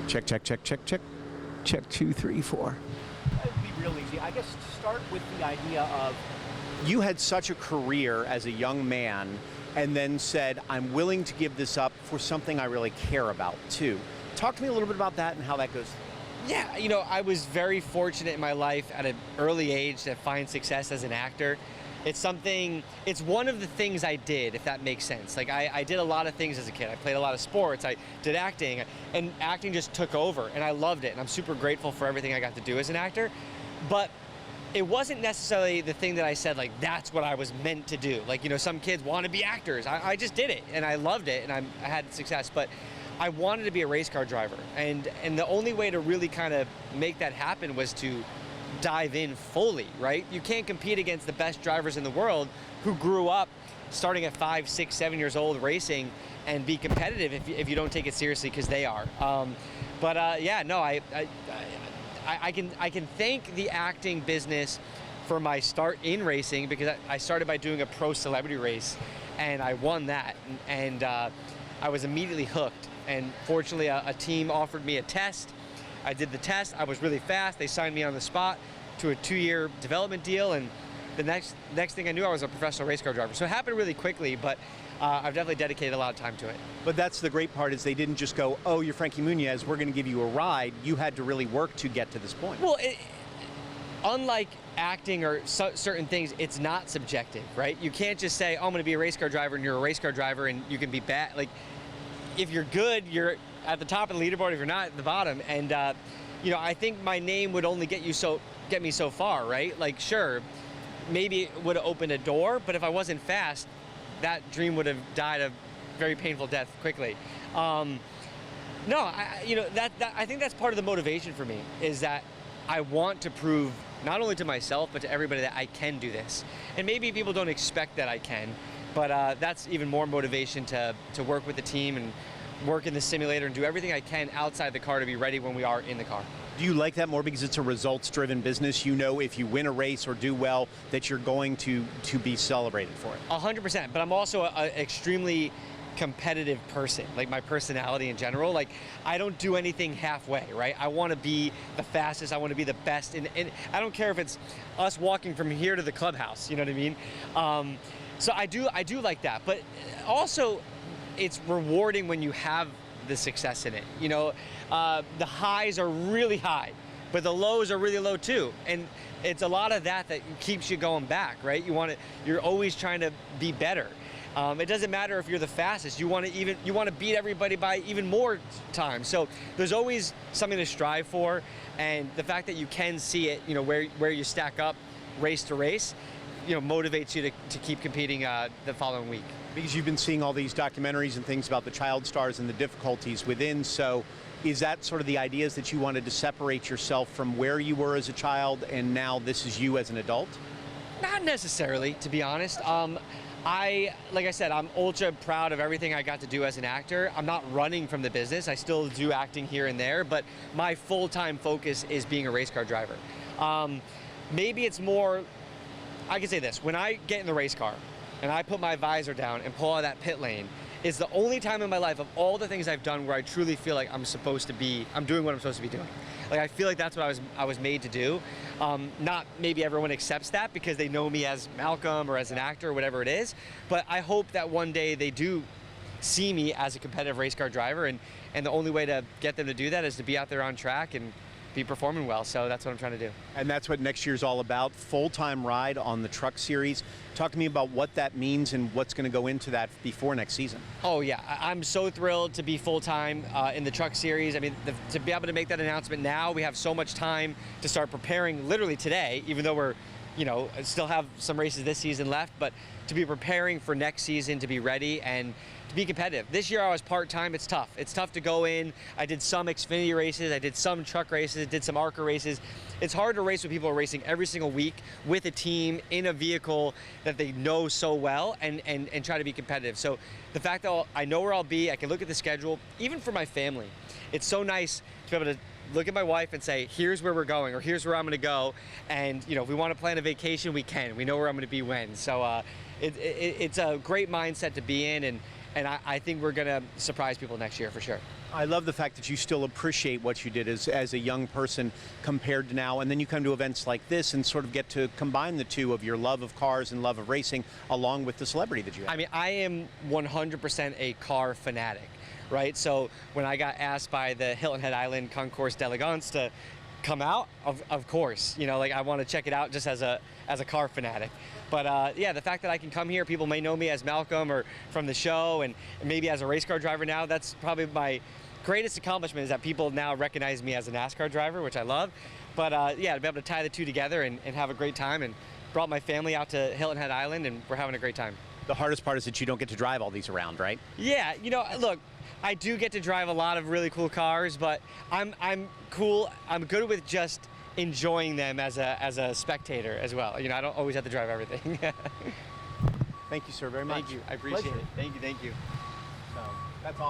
Check, check, check, check, check. Check 2, 3, 4. It'd be real easy. I guess to start with the idea of you had such a career as a young man and then said, I'm willing to give this up for something I really care about too. Talk to me a little bit about that and how that goes. Yeah, you know, I was very fortunate in my life at an early age to find success as an actor. It's one of the things I did, if that makes sense. Like I did a lot of things as a kid. I played a lot of sports, I did acting, and acting just took over, and I loved it, and I'm super grateful for everything I got to do as an actor. But it wasn't necessarily the thing that I said, like, that's what I was meant to do. Like, you know, some kids want to be actors. I just did it, and I loved it, and I had success. But I wanted to be a race car driver, and the only way to really kind of make that happen was to dive in fully, right? You can't compete against the best drivers in the world who grew up starting at 5, 6, 7 years old racing and be competitive if you don't take it seriously, because they are. Yeah, no, I can thank the acting business for my start in racing, because I started by doing a pro celebrity race, and I won that, and I was immediately hooked. And fortunately, a team offered me a test. I did the test. I was really fast. They signed me on the spot to a 2-year development deal, and the next thing I knew, I was a professional race car driver. So it happened really quickly, but I've definitely dedicated a lot of time to it. But that's the great part, is they didn't just go, oh, you're Frankie Muniz, we're going to give you a ride. You had to really work to get to this point. Well, unlike acting or certain things, it's not subjective, right? You can't just say, oh, I'm going to be a race car driver, and you're a race car driver, and you can be bad. Like, if you're good, you're at the top of the leaderboard. If you're not, at the bottom. And you know, I think my name would only get me so far, right? Like, sure, maybe it would have opened a door, but if I wasn't fast, that dream would have died a very painful death quickly. No, you know, I think that's part of the motivation for me, is that I want to prove not only to myself but to everybody that I can do this. And maybe people don't expect that I can, but that's even more motivation to work with the team and work in the simulator and do everything I can outside the car to be ready when we are in the car. Do you like that more because it's a results-driven business? You know, if you win a race or do well, that you're going to be celebrated for it. 100%, but I'm also an extremely competitive person, like my personality in general. Like, I don't do anything halfway, right? I want to be the fastest, I want to be the best, and I don't care if it's us walking from here to the clubhouse, you know what I mean? So I do like that, but also it's rewarding when you have the success in it. You know, the highs are really high, but the lows are really low too. And it's a lot of that keeps you going back, right? You're always trying to be better. It doesn't matter if you're the fastest. You want to beat everybody by even more time. So there's always something to strive for, and the fact that you can see it, you know, where you stack up race to race, you know, motivates you to keep competing the following week. Because you've been seeing all these documentaries and things about the child stars and the difficulties within, so is that sort of the ideas that you wanted to separate yourself from where you were as a child and now this is you as an adult? Not necessarily, to be honest. Like I said, I'm ultra proud of everything I got to do as an actor. I'm not running from the business. I still do acting here and there, but my full-time focus is being a race car driver. Maybe it's more, I can say this, when I get in the race car and I put my visor down and pull out of that pit lane, it's the only time in my life of all the things I've done where I truly feel like I'm doing what I'm supposed to be doing. Like, I feel like that's what I was made to do. Not maybe everyone accepts that because they know me as Malcolm or as an actor or whatever it is, but I hope that one day they do see me as a competitive race car driver, and the only way to get them to do that is to be out there on track and be performing well. So that's what I'm trying to do. And that's what next year's all about, full-time ride on the truck series. Talk to me about what that means and what's going to go into that before next season. Oh yeah, I'm so thrilled to be full-time in the truck series. I mean, to be able to make that announcement now, we have so much time to start preparing literally today, even though we're, you know, still have some races this season left, but to be preparing for next season, to be ready and to be competitive. This year I was part-time. It's tough. It's tough to go in. I did some Xfinity races, I did some truck races, did some ARCA races. It's hard to race with people who are racing every single week with a team in a vehicle that they know so well and try to be competitive. So the fact that I know where I'll be, I can look at the schedule, even for my family. It's so nice to be able to look at my wife and say, here's where we're going, or here's where I'm going to go. And, you know, if we want to plan a vacation, we can. We know where I'm going to be when. So it's a great mindset to be in, and I think we're going to surprise people next year for sure. I love the fact that you still appreciate what you did as a young person compared to now, and then you come to events like this and sort of get to combine the two of your love of cars and love of racing along with the celebrity that you have. I mean, I am 100% a car fanatic, right? So when I got asked by the Hilton Head Island Concours d'Elegance to come out, of course, you know, like I want to check it out just as a car fanatic. But yeah, the fact that I can come here, people may know me as Malcolm or from the show, and maybe as a race car driver now, that's probably my greatest accomplishment, is that people now recognize me as a NASCAR driver, which I love. But yeah, to be able to tie the two together and have a great time, and brought my family out to Hilton Head Island, and we're having a great time. The hardest part is that you don't get to drive all these around, right? Yeah, you know, look, I do get to drive a lot of really cool cars, but I'm cool. I'm good with just enjoying them as a spectator as well. You know, I don't always have to drive everything. Thank you, sir, very much. Thank you. I appreciate Pleasure. it. Thank you. So that's awesome.